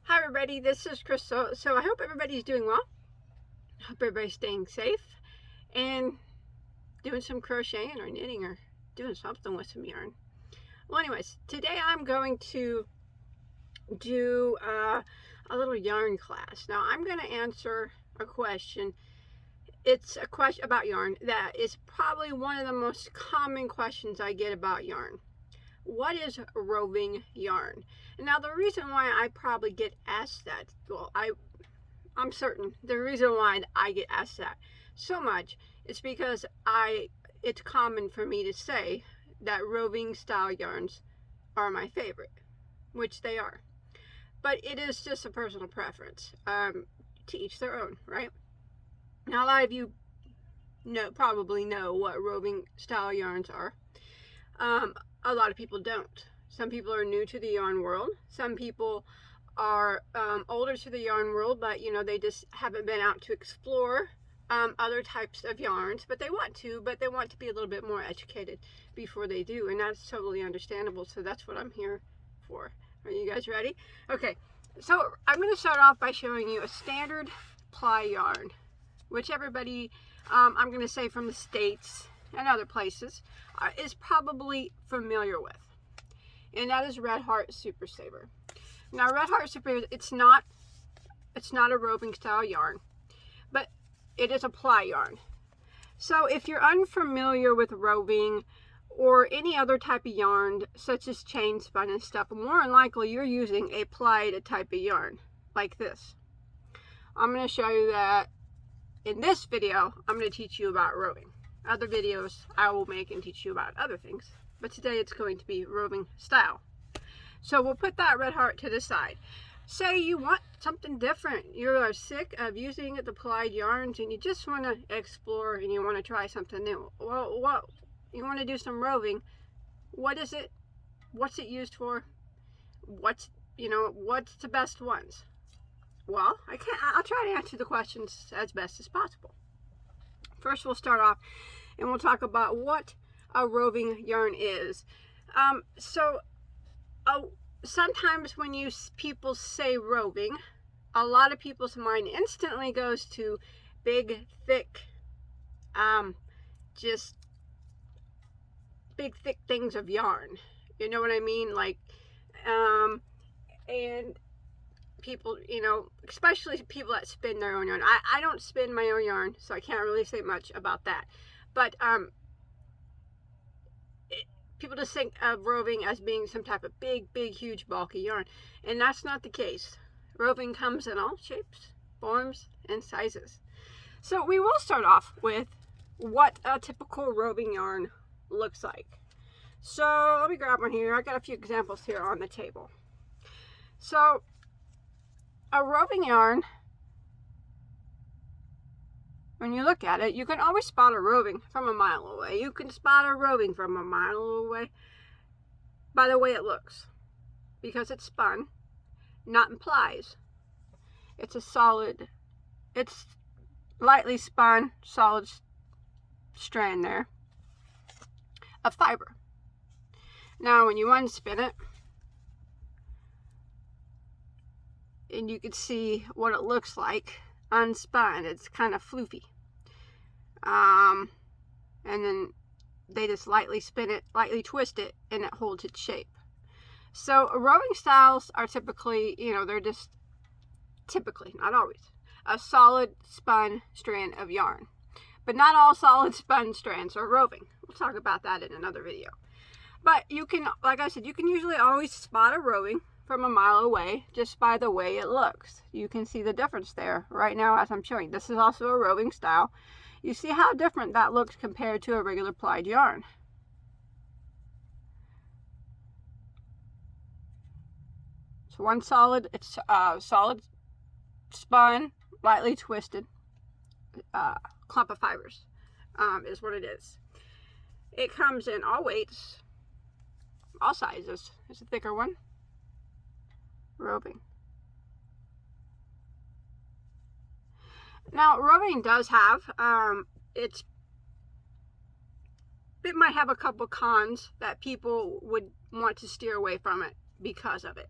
Hi everybody, this is Chris. So I hope everybody's doing well. I hope everybody's staying safe and doing some crocheting or knitting or doing something with some yarn. Well, anyways, today I'm going to do a little yarn class. Now I'm going to answer a question. It's a question about yarn that is probably one of the most common questions I get about yarn. What is roving yarn? Now the reason why I probably get asked that, well, I'm certain the reason why I get asked that so much is because it's common for me to say that roving style yarns are my favorite, which they are. But it is just a personal preference. To each their own, right? Now a lot of you probably know what roving style yarns are. A lot of people don't. Some people are new to the yarn world. Some people are older to the yarn world, but they just haven't been out to explore other types of yarns, but they want to be a little bit more educated before they do, and that's totally understandable. So that's what I'm here for. Are you guys ready? Okay, so I'm going to start off by showing you a standard ply yarn, which everybody, I'm going to say from the States and other places, is probably familiar with, and that is Red Heart Super Saver. Now Red Heart Super, it's not a roving style yarn, but it is a ply yarn. So if you're unfamiliar with roving or any other type of yarn such as chain spun and stuff, more than likely you're using a plied type of yarn like this. I'm going to show you that in this video. I'm going to teach you about roving. Other videos I will make and teach you about other things, but today it's going to be roving style. So we'll put that Red Heart to the side. Say you want something different. You are sick of using the plied yarns and you just want to explore and you want to try something new. Well, what you want to do some roving. What is it? What's it used for? What's the best ones? Well, I'll try to answer the questions as best as possible. First, we'll start off and we'll talk about what a roving yarn is. Sometimes when people say roving, a lot of people's mind instantly goes to big, thick, just big, thick things of yarn. You know what I mean? Like, and people, especially people that spin their own yarn. I don't spin my own yarn, so I can't really say much about that. But people just think of roving as being some type of big, huge, bulky yarn, and that's not the case. Roving comes in all shapes, forms, and sizes. So we will start off with what a typical roving yarn looks like. So let me grab one here. I got a few examples here on the table. So a roving yarn, when you look at it, you can always spot a roving from a mile away. You can spot a roving from a mile away by the way it looks, because it's spun, not in plies. It's lightly spun, solid strand there of fiber. Now when you unspin it, and you can see what it looks like unspun, it's kind of floofy, and then they just lightly spin it, lightly twist it, and it holds its shape. So roving styles are typically, they're just typically, not always, a solid spun strand of yarn. But not all solid spun strands are roving. We'll talk about that in another video. But you can, like I said, you can usually always spot a roving from a mile away just by the way it looks. You can see the difference there right now as I'm showing. This is also a roving style. You see how different that looks compared to a regular plied yarn. So one solid, it's solid spun, lightly twisted clump of fibers is what it is. It comes in all weights, all sizes. It's a thicker one. Roving. Now roving does have it might have a couple cons that people would want to steer away from it because of it.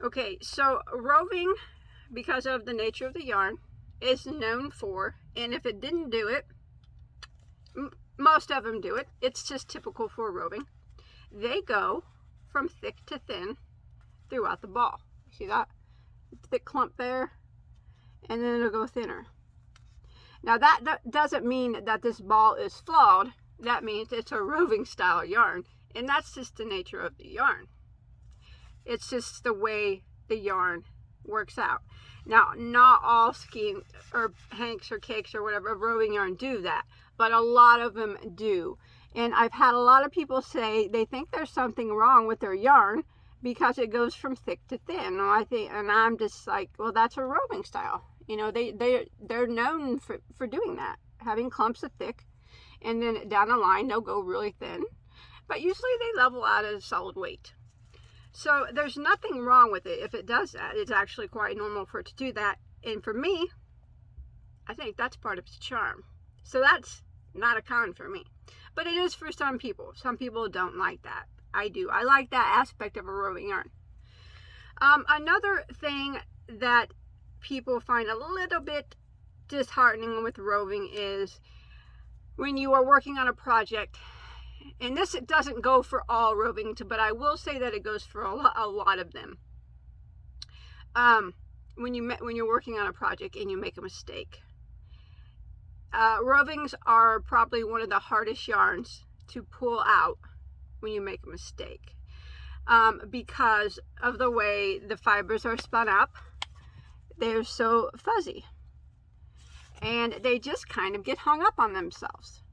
Okay, so roving, because of the nature of the yarn, is known for, and if it didn't do it, most of them do it, it's just typical for roving, they go from thick to thin throughout the ball. See that? Thick clump there, and then it'll go thinner. Now that doesn't mean that this ball is flawed. That means it's a roving style yarn, and that's just the nature of the yarn. It's just the way the yarn works out. Now, not all skein or hanks or cakes or whatever roving yarn do that, but a lot of them do. And I've had a lot of people say they think there's something wrong with their yarn because it goes from thick to thin. And I'm just like, well, that's a roving style. You know, they're known for doing that, having clumps of thick, and then down the line they'll go really thin. But usually they level out at a solid weight. So there's nothing wrong with it if it does that. It's actually quite normal for it to do that. And for me, I think that's part of its charm. So that's not a con for me. But it is for some people. Some people don't like that. I do. I like that aspect of a roving yarn. Another thing that people find a little bit disheartening with roving is when you are working on a project, and this doesn't go for all roving, but I will say that it goes for a lot of them. When you're working on a project and you make a mistake, rovings are probably one of the hardest yarns to pull out when you make a mistake, because of the way the fibers are spun up. They're so fuzzy, and they just kind of get hung up on themselves.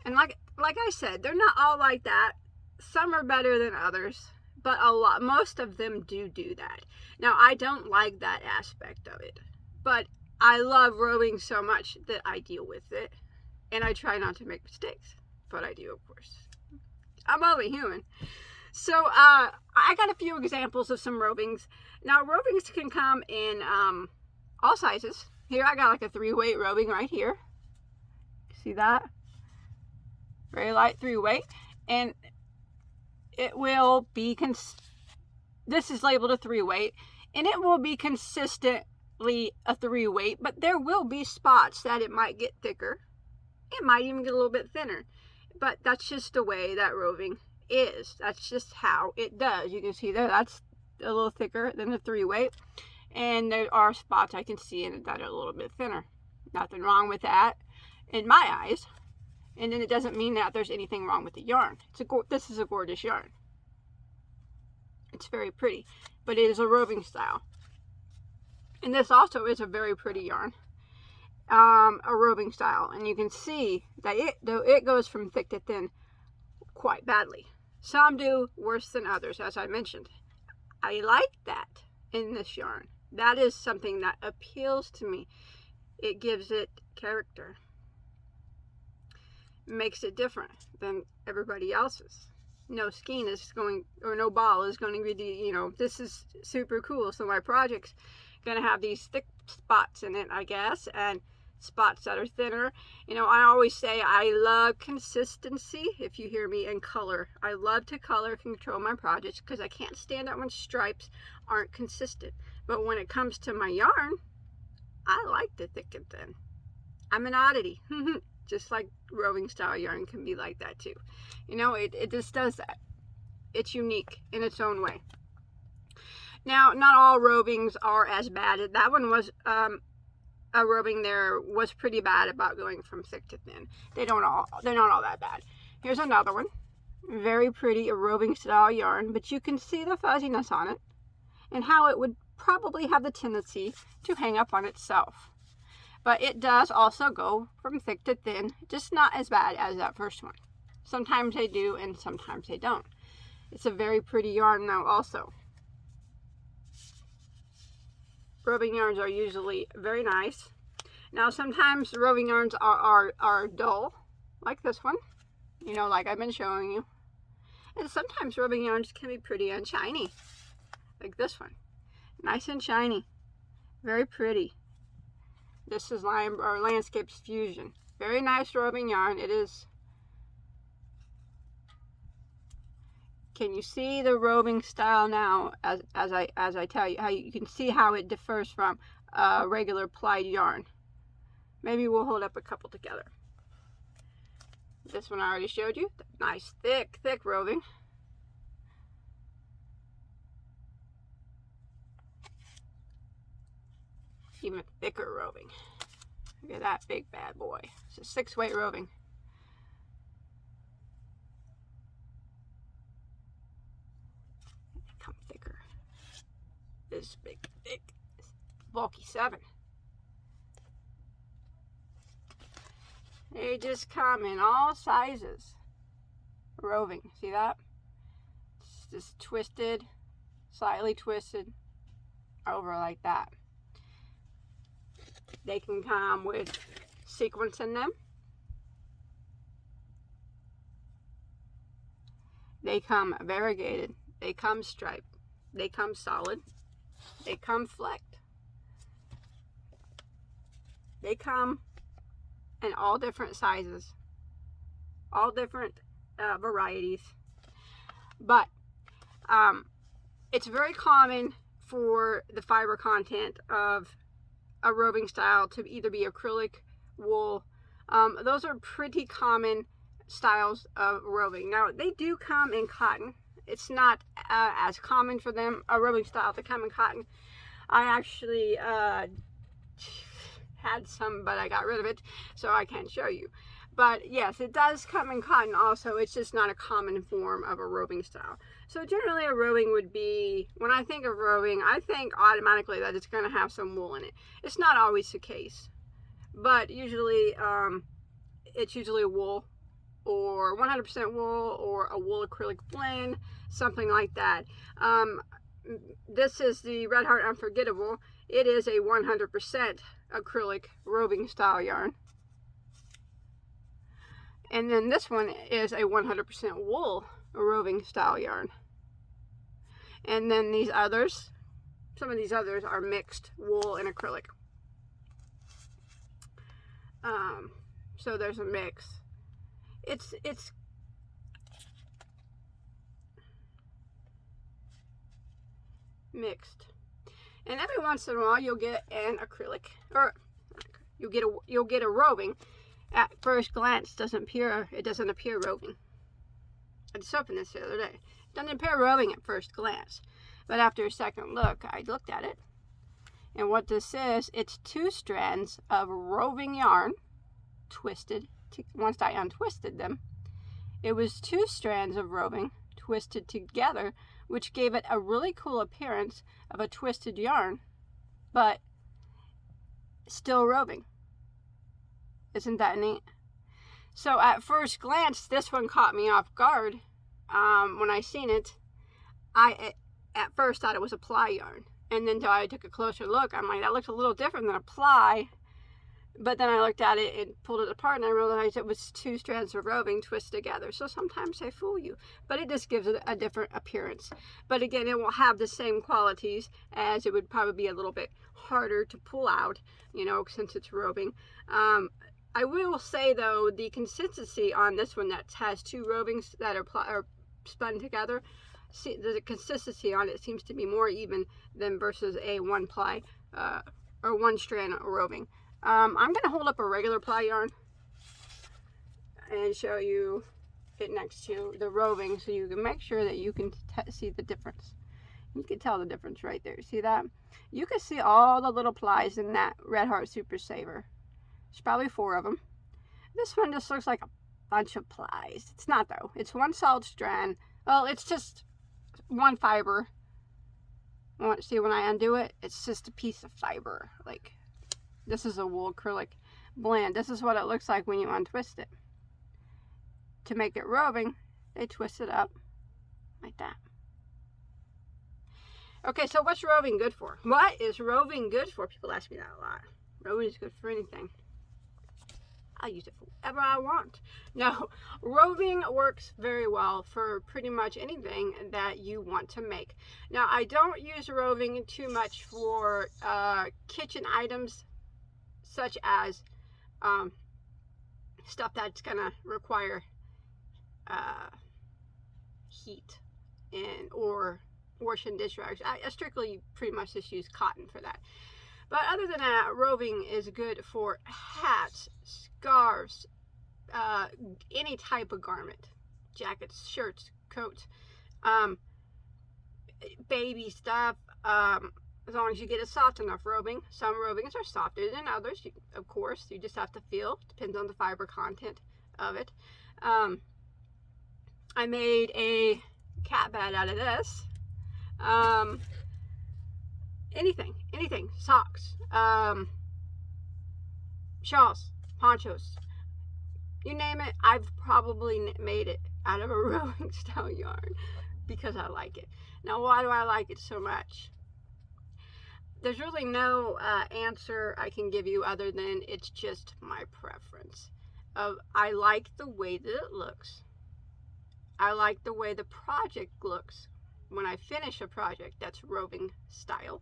And like I said, they're not all like that. Some are better than others, but most of them do that. Now, I don't like that aspect of it, but I love roving so much that I deal with it, and I try not to make mistakes, but I do, of course. I'm only human. So I got a few examples of some rovings. Now, rovings can come in all sizes. Here I got like a 3-weight roving right here. See that? Very light 3-weight, and it will be this is labeled a 3-weight, and it will be consistently a 3-weight, but there will be spots that it might get thicker. It might even get a little bit thinner, but that's just the way that roving is. That's just how it does. You can see there, that's a little thicker than the 3-weight, and there are spots I can see in it that are a little bit thinner. Nothing wrong with that in my eyes. And then it doesn't mean that there's anything wrong with the yarn. This is a gorgeous yarn. It's very pretty, but it is a roving style. And this also is a very pretty yarn, a roving style. And you can see that it goes from thick to thin quite badly. Some do worse than others, as I mentioned. I like that in this yarn. That is something that appeals to me. It gives it character. Makes it different than everybody else's. No skein is going, or no ball is going to be, you know, this is super cool. So my project's going to have these thick spots in it, I guess, and spots that are thinner. You know, I always say I love consistency, if you hear me, and color. I love to color control my projects because I can't stand it when stripes aren't consistent. But when it comes to my yarn, I like the thick and thin. I'm an oddity. Just like roving style yarn can be like that too. You know, it just does that. It's unique in its own way. Now, not all rovings are as bad. That one was, a roving there was pretty bad about going from thick to thin. They're not all that bad. Here's another one. Very pretty, a roving style yarn, but you can see the fuzziness on it and how it would probably have the tendency to hang up on itself. But it does also go from thick to thin, just not as bad as that first one. Sometimes they do and sometimes they don't. It's a very pretty yarn though also. Roving yarns are usually very nice. Now sometimes roving yarns are dull, like this one, you know, like I've been showing you. And sometimes roving yarns can be pretty and shiny, like this one. Nice and shiny, very pretty. This is Landscapes Fusion. Very nice roving yarn. It is. Can you see the roving style now? As I tell you, how you can see how it differs from regular plied yarn. Maybe we'll hold up a couple together. This one I already showed you. Nice thick roving. Even thicker roving. Look at that big bad boy. It's a 6-weight roving. They come thicker. This big, bulky 7. They just come in all sizes. Roving, see that? It's just twisted, slightly twisted over like that. They can come with sequins in them. They come variegated. They come striped. They come solid. They come flecked. They come in all different sizes, all different varieties. But it's very common for the fiber content of a roving style to either be acrylic, wool. Those are pretty common styles of roving. Now, they do come in cotton. It's not as common for them, a roving style, to come in cotton. I actually had some, but I got rid of it, so I can't show you. But yes, it does come in cotton also. It's just not a common form of a roving style. So generally a roving would be, when I think of roving, I think automatically that it's going to have some wool in it. It's not always the case, but usually it's usually wool, or 100% wool, or a wool acrylic blend, something like that. This is the Red Heart Unforgettable. It is a 100% acrylic roving style yarn. And then this one is a 100% wool roving style yarn. And then these others, some of these others are mixed wool and acrylic. So there's a mix. It's mixed. And every once in a while you'll get an acrylic, or you'll get a roving. At first glance, it doesn't appear roving. I just opened this the other day. It doesn't appear roving at first glance, but after a second look, I looked at it, and what this is, it's 2 strands of roving yarn twisted. Once I untwisted them, it was 2 strands of roving twisted together, which gave it a really cool appearance of a twisted yarn, but still roving. Isn't that neat? So at first glance, this one caught me off guard. When I seen it, I at first thought it was a ply yarn, and then until I took a closer look, I'm like, that looks a little different than a ply. But then I looked at it and pulled it apart, and I realized it was 2 strands of roving twisted together. So sometimes they fool you, but it just gives it a different appearance. But again, it will have the same qualities, as it would probably be a little bit harder to pull out, you know, since it's roving. I will say though, the consistency on this one that has 2 rovings that are spun together, see, the consistency on it seems to be more even than versus a 1 ply or 1 strand roving. I'm going to hold up a regular ply yarn and show you it next to the roving, so you can make sure that you can see the difference. You can tell the difference right there. See that? You can see all the little plies in that Red Heart Super Saver. There's probably 4 of them. This one just looks like a bunch of plies. It's not though. It's 1 solid strand. Well, it's just 1 fiber. See, when I undo it, it's just a piece of fiber. Like, this is a wool acrylic blend. This is what it looks like when you untwist it. To make it roving, they twist it up like that. Okay, so what's roving good for? What is roving good for? People ask me that a lot. Roving is good for anything. I'll use it for whatever I want. No, roving works very well for pretty much anything that you want to make. Now, I don't use roving too much for kitchen items, such as stuff that's gonna require heat, or wash and dish rags. I strictly pretty much just use cotton for that. But other than that, roving is good for hats, scarves, any type of garment, jackets, shirts, coats, baby stuff, as long as you get it soft enough roving. Some rovings are softer than others, of course. You just have to feel. Depends on the fiber content of it. I made a cat bed out of this. Anything, socks, shawls, ponchos, you name it. I've probably made it out of a roving style yarn because I like it. Now, why do I like it so much? There's really no answer I can give you other than it's just my preference. I like the way that it looks. I like the way the project looks when I finish a project that's roving style.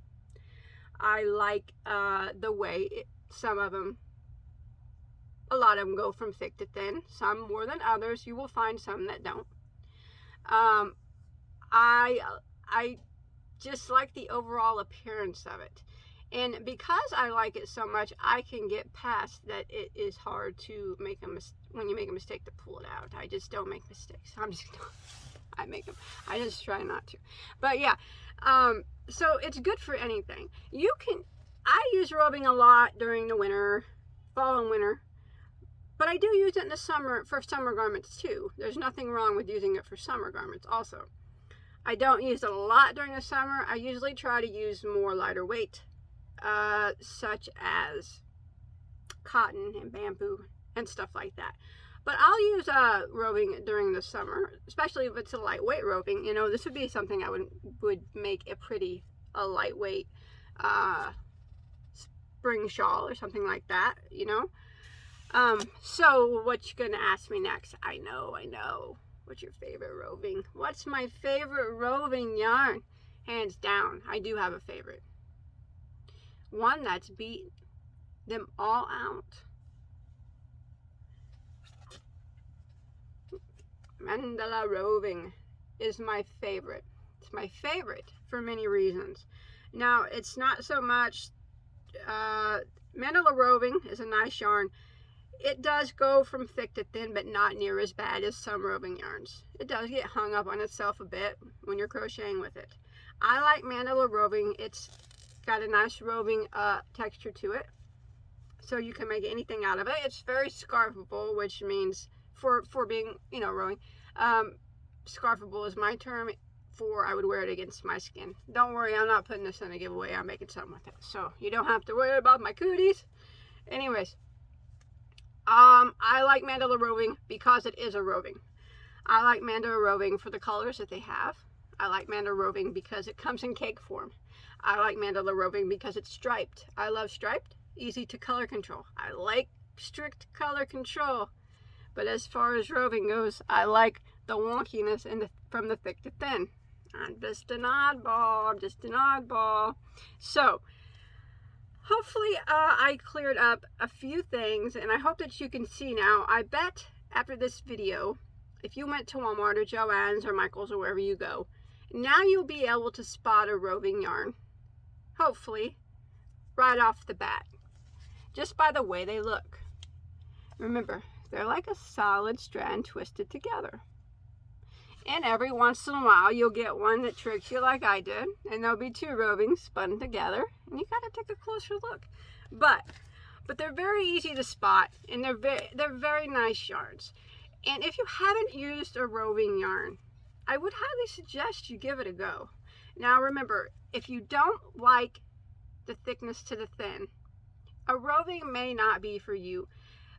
I like the way some of them, a lot of them go from thick to thin, some more than others. You will find some that don't. I just like the overall appearance of it. And because I like it so much, I can get past that it is hard to make when you make a mistake to pull it out. I just don't make mistakes. I make them. I just try not to. But yeah, so it's good for anything. I use roving a lot during the winter, fall and winter, but I do use it in the summer for summer garments too. There's nothing wrong with using it for summer garments also. I don't use it a lot during the summer. I usually try to use more lighter weight, such as cotton and bamboo and stuff like that. But I'll use roving during the summer, especially if it's a lightweight roving. You know, this would be something I would make a lightweight spring shawl or something like that, you know. So what you gonna ask me next? I know. What's your favorite roving? What's my favorite roving yarn? Hands down, I do have a favorite. One that's beat them all out. Mandala roving is my favorite. It's my favorite for many reasons. Now, it's not so much, mandala roving is a nice yarn. It does go from thick to thin, but not near as bad as some roving yarns. It does get hung up on itself a bit when you're crocheting with it. I like mandala roving. It's got a nice roving texture to it, so you can make anything out of it. It's very scarfable, which means for being, you know, roving, scarfable is my term for I would wear it against my skin. Don't worry, I'm not putting this in a giveaway. I'm making something with it, so you don't have to worry about my cooties. Anyways, I like mandala roving because it is a roving. I like mandala roving for the colors that they have. I like mandala roving because it comes in cake form. I like mandala roving because it's striped. I love striped, easy to color control. I like strict color control. But as far as roving goes, I like the wonkiness from the thick to thin. I'm just an oddball. So, hopefully I cleared up a few things, and I hope that you can see now. I bet after this video, if you went to Walmart or Joann's or Michael's or wherever you go, now you'll be able to spot a roving yarn, hopefully, right off the bat, just by the way they look. Remember, they're like a solid strand twisted together. And every once in a while, you'll get one that tricks you like I did, and there'll be two rovings spun together, and you gotta take a closer look. But they're very easy to spot, and they're very nice yarns. And if you haven't used a roving yarn, I would highly suggest you give it a go. Now remember, if you don't like the thickness to the thin, a roving may not be for you.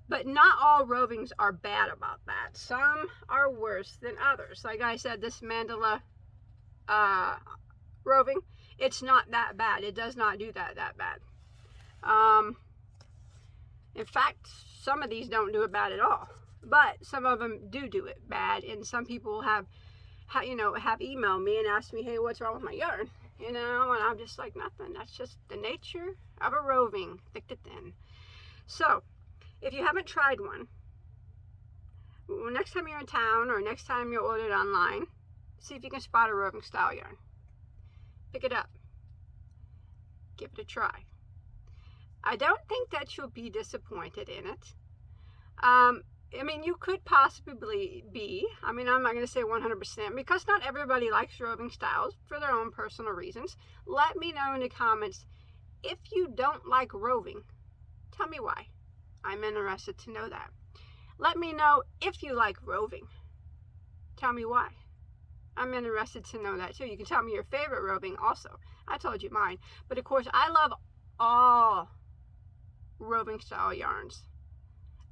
But not all rovings are bad about that. Some are worse than others. Like I said, this mandala roving, it's not that bad. It does not do that bad. In fact, some of these don't do it bad at all. But some of them do it bad. And some people have emailed me and asked me, hey, what's wrong with my yarn? You know, and I'm just like, nothing. That's just the nature of a roving, thick to thin. So, if you haven't tried one, next time you're in town or next time you order it online, See if you can spot a roving style yarn. Pick it up. Give it a try. I don't think that you'll be disappointed in it. I mean, you could possibly be. I mean, I'm not going to say 100% because not everybody likes roving styles for their own personal reasons. Let me know in the comments if you don't like roving. Tell me why. I'm interested to know that. Let me know if you like roving. Tell me why. I'm interested to know that too. You can tell me your favorite roving also. I told you mine. But of course, I love all roving style yarns.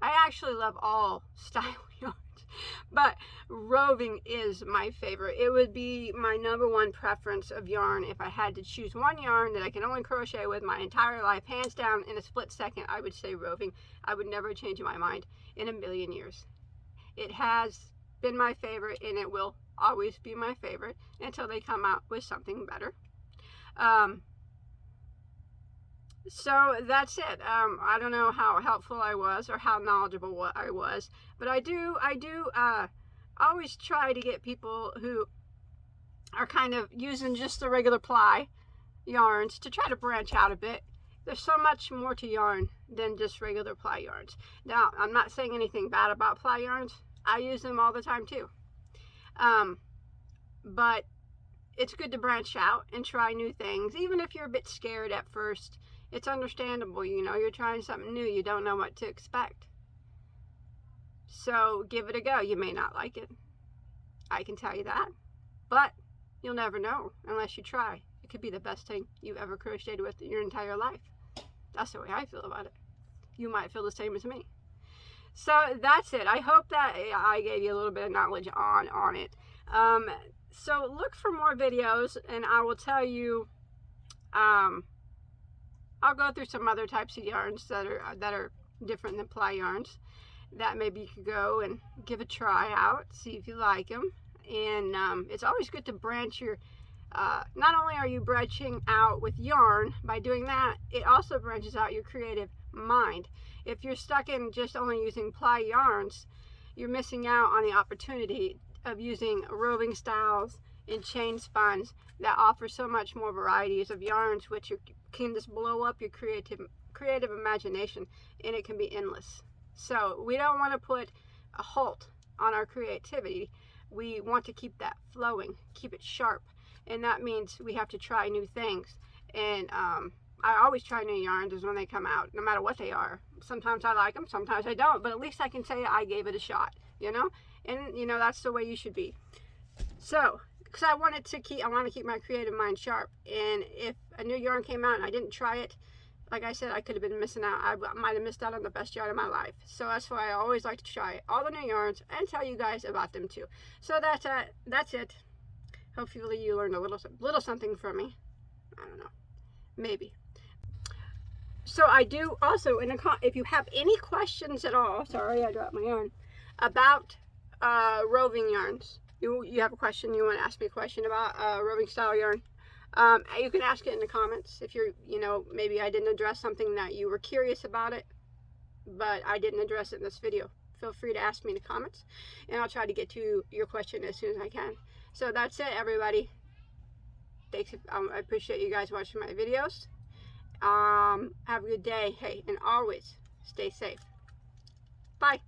I actually love all style yarns, but roving is my favorite. It would be my #1 preference of yarn if I had to choose one yarn that I can only crochet with my entire life, hands down, in a split second. I would say roving. I would never change my mind in a million years. It has been my favorite, and it will always be my favorite until they come out with something better. So that's it. I don't know how helpful I was or how knowledgeable I was, but I do always try to get people who are kind of using just the regular ply yarns to try to branch out a bit. There's so much more to yarn than just regular ply yarns. Now, I'm not saying anything bad about ply yarns. I use them all the time too. But it's good to branch out and try new things, even if you're a bit scared at first. It's understandable, you know, you're trying something new, you don't know what to expect. So give it a go. You may not like it, I can tell you that, but you'll never know unless you try. It could be the best thing you've ever crocheted with in your entire life. That's the way I feel about it. You might feel the same as me. So that's it. I hope that I gave you a little bit of knowledge on it. So look for more videos, and I will tell you, I'll go through some other types of yarns that are different than ply yarns that maybe you could go and give a try out, see if you like them. And it's always good to branch your, not only are you branching out with yarn by doing that, it also branches out your creative mind. If you're stuck in just only using ply yarns, you're missing out on the opportunity of using roving styles and chain spuns that offer so much more varieties of yarns, which can just blow up your creative imagination, and it can be endless. So we don't want to put a halt on our creativity. We want to keep that flowing, keep it sharp, and that means we have to try new things. And I always try new yarns when they come out, no matter what they are. Sometimes I like them, sometimes I don't, but at least I can say I gave it a shot, you know? And you know, that's the way you should be. So, because I want to keep my creative mind sharp, and if a new yarn came out and I didn't try it, like I said, I could have been missing out. I might have missed out on the best yarn of my life. So that's why I always like to try all the new yarns and tell you guys about them too. So that's it. Hopefully you learned a little something from me. I don't know, maybe. So I do also, if you have any questions at all, sorry I dropped my yarn, about roving yarns, you have a question, you want to ask me a question about roving style yarn, you can ask it in the comments. If you're, maybe I didn't address something that you were curious about it, but I didn't address it in this video, feel free to ask me in the comments, and I'll try to get to your question as soon as I can. So that's it, everybody. Thanks. I appreciate you guys watching my videos. Have a good day. Hey, and always stay safe. Bye.